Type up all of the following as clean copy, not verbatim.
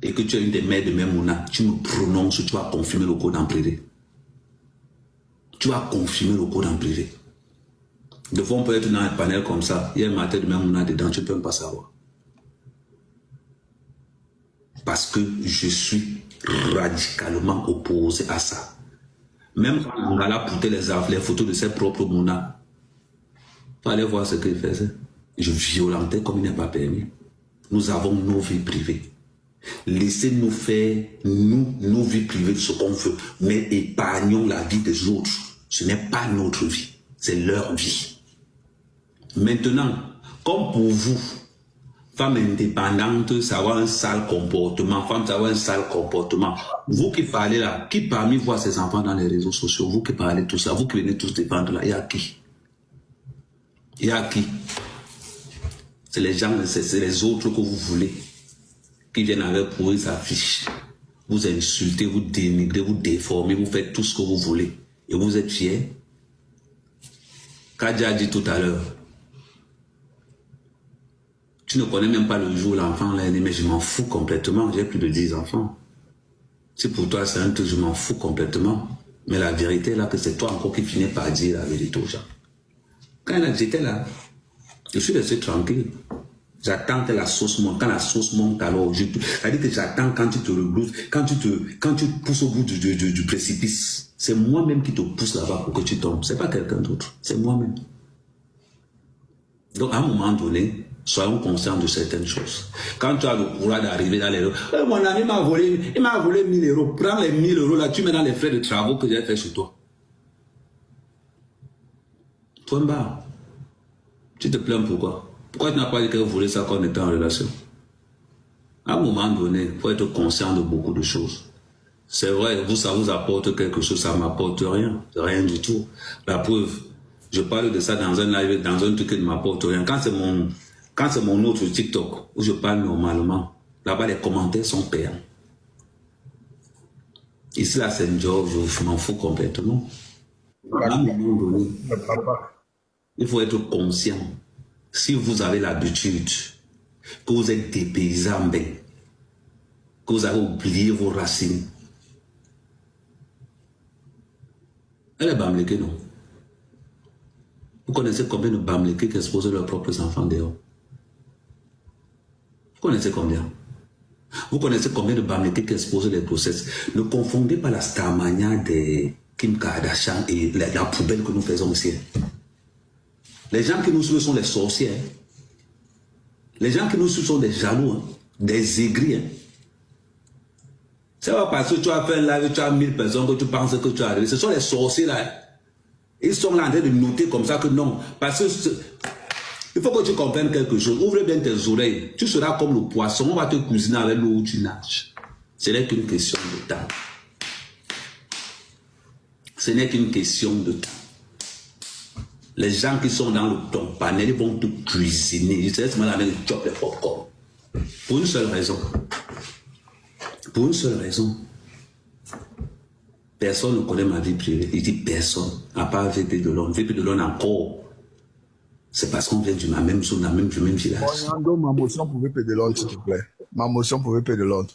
et que tu es une des mères de Memouna, tu me prononces, tu vas confirmer le code en privé. Tu vas confirmer le code en privé. Des fois, on peut être dans un panel comme ça, il y a un matin de Memouna dedans, tu ne peux même pas savoir. Parce que je suis radicalement opposé à ça. Même quand on a là pouté les photos de ses propres Mouna, il fallait voir ce qu'il faisait. Je violentais comme il n'est pas permis. Nous avons nos vies privées. Laissez-nous faire, nos vies privées de ce qu'on veut, mais épargnons la vie des autres. Ce n'est pas notre vie, c'est leur vie. Maintenant, comme pour vous, femme indépendante, ça va un sale comportement, femme, ça va un sale comportement. Vous qui parlez là, qui parmi vous a ses enfants dans les réseaux sociaux, vous qui parlez tout ça, vous qui venez tous défendre là, il y a qui? Il y a qui? C'est les gens, c'est les autres que vous voulez, qui viennent avec pour eux affiches. Vous insultez, vous dénigrez, vous déformez, vous faites tout ce que vous voulez. Et vous êtes fiers? Kadia a dit tout à l'heure, tu ne connais même pas le jour où l'enfant l'a né, mais je m'en fous complètement. J'ai plus de 10 enfants. Si pour toi c'est un truc, je m'en fous complètement. Mais la vérité est là que c'est toi encore qui finis par dire la vérité aux gens. Quand j'étais là, je suis resté tranquille. J'attends que la sauce monte. Quand la sauce monte, alors c'est-à-dire que j'attends quand tu te rebrousses, quand tu pousses au bout du précipice. C'est moi-même qui te pousse là-bas pour que tu tombes. C'est pas quelqu'un d'autre. C'est moi-même. Donc à un moment donné, soyons conscients de certaines choses. Quand tu as le courage d'arriver dans les rues, mon ami m'a volé, il m'a volé 1000 euros. Prends les 1000 euros là, tu mets dans les frais de travaux que j'ai fait chez toi. Point barre. Tu te plains pourquoi? Pourquoi tu n'as pas dit qu'elle voulait ça quand on était en relation? À un moment donné, il faut être conscient de beaucoup de choses. C'est vrai, vous, ça vous apporte quelque chose, ça ne m'apporte rien. Rien du tout. La preuve, je parle de ça dans un live, dans un truc qui ne m'apporte rien. Quand c'est mon autre TikTok, où je parle normalement, là-bas, les commentaires sont payants. Ici, là, c'est un job, je m'en fous complètement. À un moment donné, il faut être conscient. Si vous avez l'habitude, que vous êtes des paysans, ben, que vous avez oublié vos racines, elle est Bamléké, non? Vous connaissez combien de Bamléké qui exposent leurs propres enfants dehors? Vous connaissez combien? Vous connaissez combien de Bamléké qui exposent les grossesses? Ne confondez pas la Starmania des Kim Kardashian et la poubelle que nous faisons ici. Les gens qui nous suivent sont des sorciers. Hein. Les gens qui nous suivent sont des jaloux, hein, des aigris. Hein. C'est pas parce que tu as fait un live, tu as 1000 personnes que tu penses que tu as arrivé. Ce sont les sorciers là. Hein. Ils sont là en train de noter comme ça que non. Parce que il faut que tu comprennes quelque chose. Ouvre bien tes oreilles. Tu seras comme le poisson. On va te cuisiner avec l'eau où tu nages. Ce n'est qu'une question de temps. Ce n'est qu'une question de temps. Les gens qui sont dans ton panel, ils vont te cuisiner. Ils te laissent mal avec le chop et popcorn. Pour une seule raison. Pour une seule raison. Personne ne connaît ma vie privée. Il dit personne. À part VP de Londres. VP de Londres encore. C'est parce qu'on vient du même zone, du même village. Ma motion pour VP de Londres, s'il te plaît. Ma motion pour VP de Londres.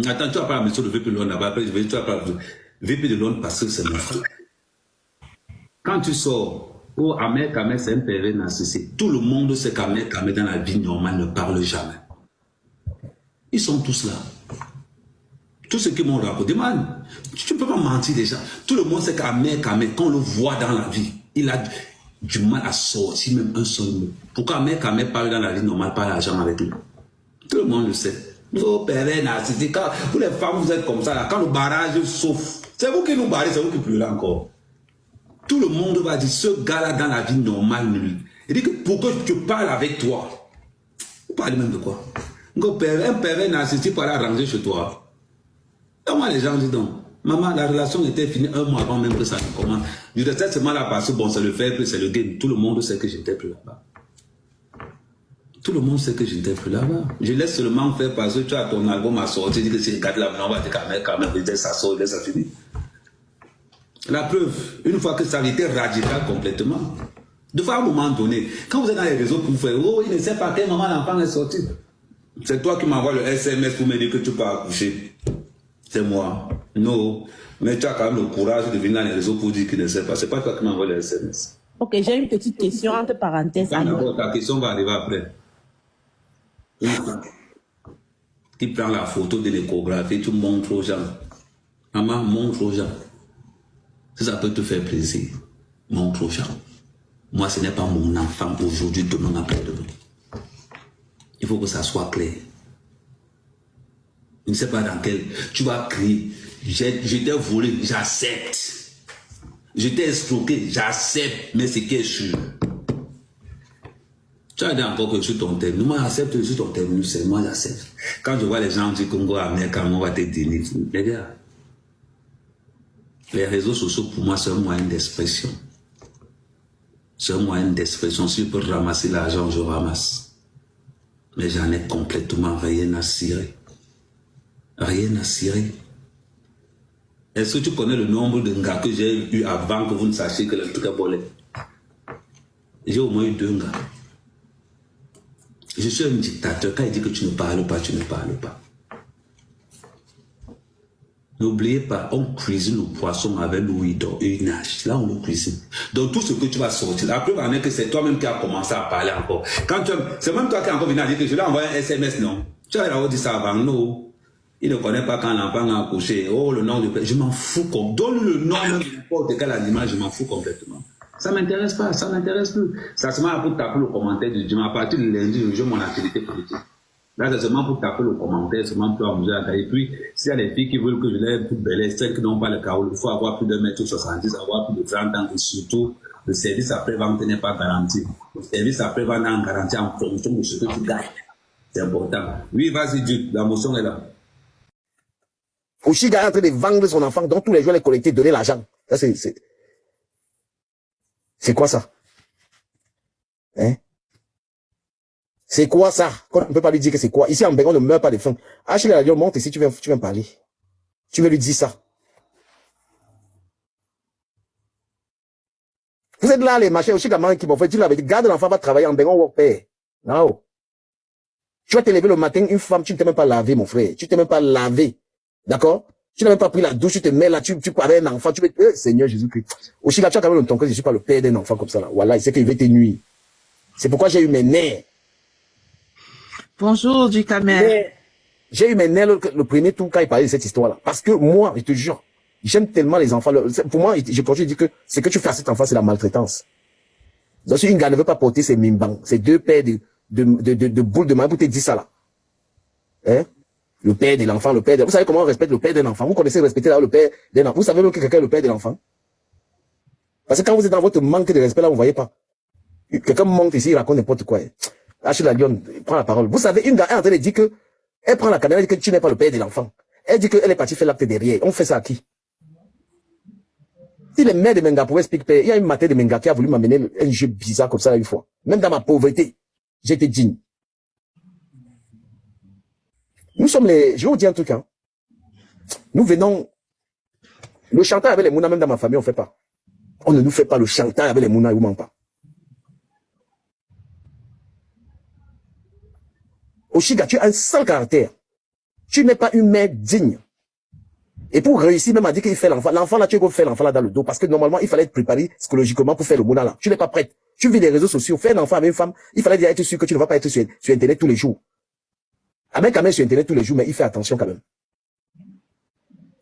Attends, tu n'as pas la motion de VP de Londres là-bas. Après, tu n'as pas VP de Londres parce que c'est mon frère. Quand tu sors, oh, Ahmed Kamel, c'est un pervers narcissique. Tout le monde sait qu'Ahmed Kamel, dans la vie normale, ne parle jamais. Ils sont tous là. Tous ceux qui m'ont raconté, man, tu ne peux pas mentir déjà. Tout le monde sait qu'Ahmed Kamel, quand on le voit dans la vie, il a du mal à sortir même un seul mot. Pourquoi Ahmed Kamel parle dans la vie normale, pas l'argent avec lui? Tout le monde le sait. Vos pervers narcissiques, quand vous les femmes, vous êtes comme ça, là, quand le barrage sauf, c'est vous qui nous barrez, c'est vous qui pleurez encore. Tout le monde va dire, ce gars-là dans la vie normale, il dit que pour que je parle avec toi, vous parlez même de quoi? Un pervers narcissique pour aller ranger chez toi. Et moi, les gens disent donc, maman, la relation était finie 1 mois avant même que ça ne commence. Je restais seulement là parce que bon, c'est le fait, c'est le game. Tout le monde sait que je n'étais plus là-bas. Tout le monde sait que je n'étais plus là-bas. Je laisse seulement faire parce que tu as ton album à sortir, tu dis que c'est une carte là, maintenant on va dire quand même, ça sort, ça finit. La preuve, une fois que ça a été radical complètement, de fois à un moment donné, quand vous êtes dans les réseaux pour faire, oh, il ne sait pas quel moment l'enfant est sorti. C'est toi qui m'envoies le SMS pour me dire que tu peux accoucher. C'est moi. Non. Mais tu as quand même le courage de venir dans les réseaux pour dire qu'il ne sait pas. C'est pas toi qui m'envoie le SMS. Ok, j'ai une petite question entre parenthèses. D'abord, ta question va arriver après. Tu prends la photo de l'échographie, tu montres aux gens. Maman, montre aux gens. Si ça peut te faire plaisir, montre aux gens. Moi, ce n'est pas mon enfant aujourd'hui, demain, après-demain. Il faut que ça soit clair. Je ne sais pas dans quel... Tu vas crier. Je t'ai volé, j'accepte. Je t'ai escroqué, j'accepte. Mais c'est qui est sûr. Tu as dit encore que je suis ton terme. Moi, j'accepte, je suis ton terme. C'est moi, j'accepte. Quand je vois les gens du Congo, Amérique, on va te dire, les gars, les réseaux sociaux, pour moi, c'est un moyen d'expression. C'est un moyen d'expression. Si je peux ramasser l'argent, je ramasse. Mais j'en ai complètement rien à cirer. Rien à cirer. Est-ce que tu connais le nombre de gars que j'ai eu avant que vous ne sachiez que le truc est volé? J'ai au moins eu 2 gars. Je suis un dictateur. Quand il dit que tu ne parles pas, tu ne parles pas. N'oubliez pas, on cuisine le poisson avec l'eau et une nage. Là, on le cuisine. Donc, tout ce que tu vas sortir, la preuve en est que c'est toi-même qui as commencé à parler encore. C'est même toi qui as encore venu à dire que je lui ai envoyé un SMS, non? Tu as dit ça avant, non? Il ne connaît pas quand l'enfant a accouché. Oh, le nom du père. Je m'en fous. Donne le nom de n'importe quel animal, je m'en fous complètement. Ça ne m'intéresse pas, ça ne m'intéresse plus. Ça se met pour taper le commentaire du dimanche. À partir de lundi, je joue mon activité politique. Là, c'est seulement pour taper le commentaire, seulement pour amuser à tailler. Et puis, s'il y a des filles qui veulent que je les plus belles, celles qui n'ont pas le carreau, il faut avoir plus de 1m70, avoir plus de 30 ans. Et surtout, le service après-vente n'est pas garanti. Le service après-vente est en garantie en fonction de ce que tu gagnes. C'est important. Oui, vas-y, Duc, la motion est là. Oshiga est en train de vendre son enfant, dont tous les jours les collectés, donner l'argent. Ça, c'est quoi ça? Hein? C'est quoi ça? On ne peut pas lui dire que c'est quoi. Ici, en Bégon, on ne meurt pas de faim. Achille la radio, monte ici, tu viens parler. Tu veux lui dire ça. Vous êtes là, les machins, Oshiga Marie qui m'ont fait, tu l'avais dit, garde l'enfant, va travailler en Bégon, work pay. Non. Tu vas te lever le matin, une femme, tu ne t'es même pas lavé, mon frère. Tu ne t'es même pas lavé. D'accord? Tu n'as même pas pris la douche, tu te mets là, tu parles un enfant, tu veux, Seigneur Jésus-Christ. Oshiga, tu as quand même le ton que je suis pas le père d'un enfant comme ça, là. Voilà, il sait qu'il va te nuire. C'est pourquoi j'ai eu mes nerfs. Bonjour, du Camer. J'ai eu mes nerfs le premier tour quand il parlait de cette histoire-là. Parce que moi, je te jure, j'aime tellement les enfants. Pour moi, je continue de dire que ce que tu fais à cet enfant, c'est la maltraitance. Donc, si une gars ne veut pas porter ses mimbans, ces 2 paires de boules de main pour te dire ça là. Hein? Le père de l'enfant, vous savez comment on respecte le père d'un enfant? Vous connaissez respecter là le père d'un enfant? Vous savez même que quelqu'un est le père de l'enfant? Parce que quand vous êtes dans votre manque de respect là, vous voyez pas. Quelqu'un monte ici, il raconte n'importe quoi. Achille la lionne, prend la parole. Vous savez, une gars est en train de dire que, elle prend la caméra et dit que tu n'es pas le père de l'enfant. Elle dit qu'elle est partie faire l'acte derrière. On fait ça à qui? Si les mères de Menga pouvaient expliquer, il y a une matin de Menga qui a voulu m'amener un jeu bizarre comme ça là une fois. Même dans ma pauvreté, j'étais digne. Nous sommes les, je vais vous dire un truc, hein. Nous venons, le chantage avec les mounas, même dans ma famille, on fait pas. On ne nous fait pas le chantage avec les mounas, ils ne mentent pas. Oshiga, tu as un sale caractère. Tu n'es pas une mère digne. Et pour réussir même à dire qu'il fait l'enfant, l'enfant là, tu peux faire l'enfant là dans le dos, parce que normalement, il fallait être préparé psychologiquement pour faire le mouna là. Tu n'es pas prête. Tu vis les réseaux sociaux, faire un enfant avec une femme, il fallait déjà être sûr que tu ne vas pas être sur Internet tous les jours. Avec quand même sur Internet tous les jours, mais il fait attention quand même.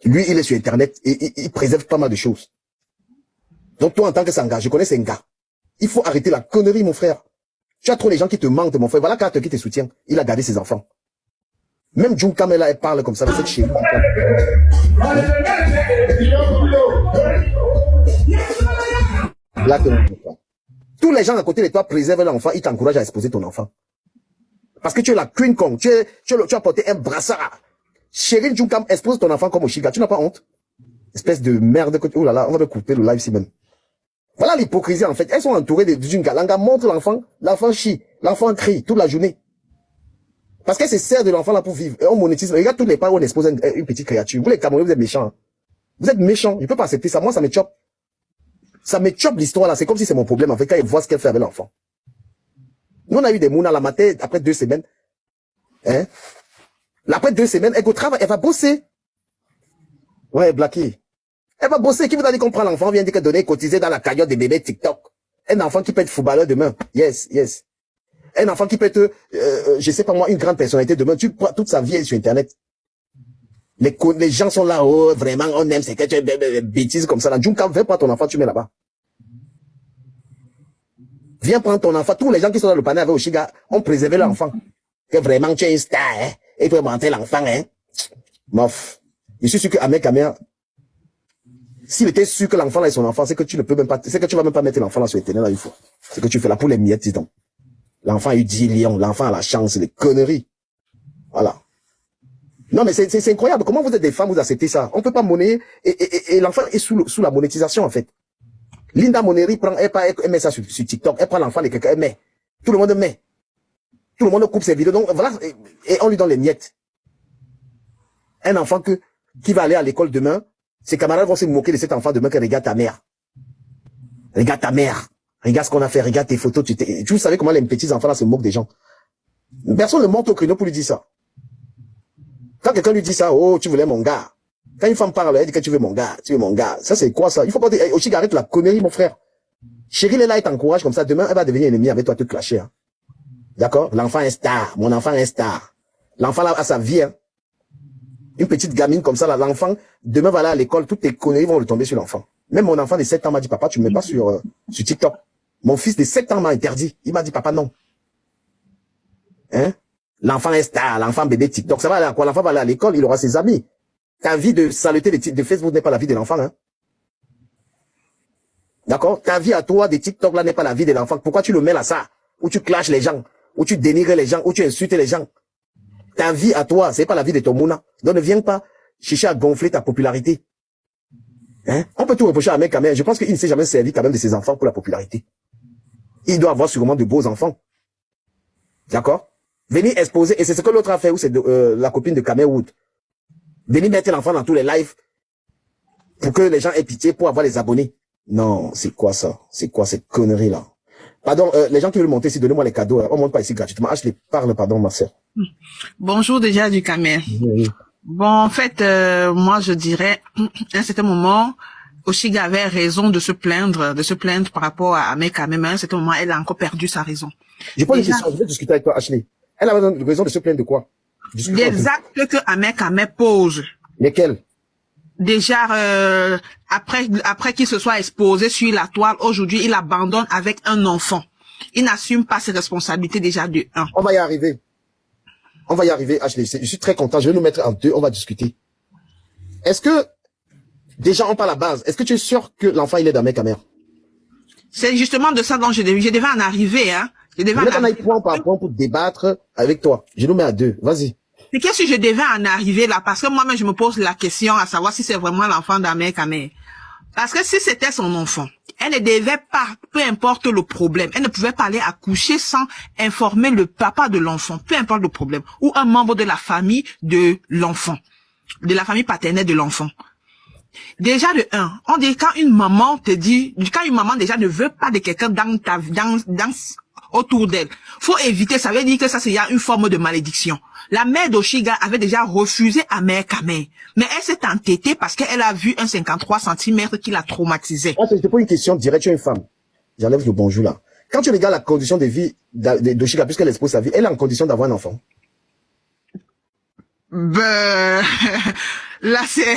Lui, il est sur Internet et il préserve pas mal de choses. Donc toi, en tant que Sanga, je connais Senga. Il faut arrêter la connerie, mon frère. Tu as trop les gens qui te mentent, mon frère. Voilà Carter qui te soutient. Il a gardé ses enfants. Même June Kamela, elle parle comme ça dans cette chérie. Là, tous les gens à côté de toi préservent l'enfant, ils t'encouragent à exposer ton enfant. Parce que tu es la Queen Kong, tu as porté un brassard. Chérie Junkam, expose ton enfant comme Oshiga, tu n'as pas honte? Espèce de merde. Oh là là, on va couper le live ici même. Voilà l'hypocrisie en fait. Elles sont entourées d'une galanga, montre l'enfant chie, l'enfant crie toute la journée. Parce qu'elle se sert de l'enfant là pour vivre. Et on monétise. Regarde tous les pas où on expose une petite créature. Vous les Camerounais, vous êtes méchants. Vous êtes méchants. Je peux pas accepter ça. Moi, ça me chope. Ça me chope l'histoire là. C'est comme si c'est mon problème en fait quand ils voient ce qu'elle fait avec l'enfant. Nous, on a eu des mounas la matin, après 2 semaines. Hein? Après 2 semaines, elle go travail, elle va bosser. Ouais, Blacky. Elle va bosser. Qui vous a dit qu'on prend l'enfant, vient dire que donner, cotiser dans la cagnotte des bébés TikTok. Un enfant qui peut être footballeur demain. Yes, yes. Un enfant qui peut être, je sais pas moi, une grande personnalité demain. Tu prends toute sa vie sur Internet. Les gens sont là, oh, vraiment, on aime, c'est que tu es bêtises comme ça. Là, Junka, viens prendre ton enfant, tu mets là-bas. Viens prendre ton enfant. Tous les gens qui sont dans le panel avec Oshiga ont préservé l'enfant. Que vraiment, tu es une star, hein. Et tu peux monter l'enfant, hein. Mof. Je suis sûr que Ahmed Kamer, s'il était sûr que l'enfant là est son enfant, c'est que tu ne peux même pas, c'est que tu vas même pas mettre l'enfant là sur Internet là une fois. C'est que tu fais là pour les miettes, dis donc. L'enfant a eu 10 lions, l'enfant a la chance, les conneries. Voilà. Non, mais c'est incroyable. Comment vous êtes des femmes, vous acceptez ça? On peut pas monnayer, et l'enfant est sous la monétisation, en fait. Linda Moneri prend, elle met ça sur TikTok, elle prend l'enfant de quelqu'un, elle met. Tout le monde met. Tout le monde coupe ses vidéos, donc voilà, et on lui donne les miettes. Un enfant qui va aller à l'école demain, ses camarades vont se moquer de cet enfant demain que regarde ta mère. Regarde ta mère. Regarde ce qu'on a fait, regarde tes photos. Tu savais comment les petits enfants là se moquent des gens. Personne ne monte au créneau pour lui dire ça. Quand quelqu'un lui dit ça, oh, tu voulais mon gars. Quand une femme parle, elle dit que tu veux mon gars, tu veux mon gars. Ça, c'est quoi ça? Il faut pas dire, aussi arrête la connerie, mon frère. Chérie, elle est là, elle t'encourage comme ça. Demain, elle va devenir ennemie avec toi, te clasher. Hein. D'accord? L'enfant est star. Mon enfant est star. L'enfant là a sa vie. Hein. Une petite gamine comme ça, là, l'enfant, demain va aller à l'école, toutes tes conneries vont retomber sur l'enfant. Même mon enfant de 7 ans m'a dit, papa, tu me mets pas sur TikTok. Mon fils de 7 ans m'a interdit. Il m'a dit, papa, non. Hein? L'enfant est star, l'enfant bébé TikTok. Ça va aller à quoi? L'enfant va aller à l'école, il aura ses amis. Ta vie de saleté de Facebook n'est pas la vie de l'enfant, hein. D'accord? Ta vie à toi de TikTok là n'est pas la vie de l'enfant. Pourquoi tu le mets là ça? Où tu clashes les gens, où tu dénigres les gens, où tu insultes les gens. Ta vie à toi, c'est pas la vie de ton mouna. Donc ne viens pas chercher à gonfler ta popularité. Hein? On peut tout reprocher à un mec quand même. Je pense qu'il ne s'est jamais servi quand même de ses enfants pour la popularité. Il doit avoir sûrement de beaux enfants. D'accord? Venir exposer, et c'est ce que l'autre a fait, ou c'est la copine de Cameroun. Venir mettre l'enfant dans tous les lives pour que les gens aient pitié pour avoir les abonnés. Non, c'est quoi ça? C'est quoi cette connerie là? Pardon, les gens qui veulent monter ici, donnez-moi les cadeaux. On monte pas ici gratuitement. Ah, je les parle, pardon, ma sœur. Bonjour déjà du Camer. Oui. Bon, en fait, moi je dirais, à un certain moment, Oshiga avait raison de se plaindre par rapport à Ahmed Kamer, mais à un certain moment, elle a encore perdu sa raison. J'ai pas une question, je vais discuter avec toi, Ashley. Elle a raison de se plaindre de quoi? Les actes que Ahmed Kamer pose. Lesquels? Déjà, après qu'il se soit exposé sur la toile, aujourd'hui, il abandonne avec un enfant. Il n'assume pas ses responsabilités déjà de 1. On va y arriver. On va y arriver, Ashley. Je suis très content. Je vais nous mettre en 2. On va discuter. Est-ce que, déjà, on parle à la base. Est-ce que tu es sûr que l'enfant, il est d'Ahmed Kamer? C'est justement de ça dont je devais en arriver, hein. Je devais en arriver. Point par point pour débattre avec toi. Je nous mets à 2. Vas-y. C'est qu'est-ce que je devais en arriver là? Parce que moi-même, je me pose la question à savoir si c'est vraiment l'enfant d'Ahmed Kamer. Parce que si c'était son enfant, elle ne devait pas, peu importe le problème, elle ne pouvait pas aller accoucher sans informer le papa de l'enfant, peu importe le problème, ou un membre de la famille de l'enfant, de la famille paternelle de l'enfant. Déjà de 1, on dit quand une maman déjà ne veut pas de quelqu'un autour d'elle, faut éviter, ça veut dire que ça c'est une forme de malédiction. La mère d'Oshiga avait déjà refusé Ahmed Kamer, mais elle s'est entêtée parce qu'elle a vu un 53 cm qui l'a traumatisé. C'était pas une question directe, tu es une femme. J'enlève le bonjour là. Quand tu regardes la condition de vie d'Oshiga, puisqu'elle expose sa vie, elle est en condition d'avoir un enfant. Ben, là c'est...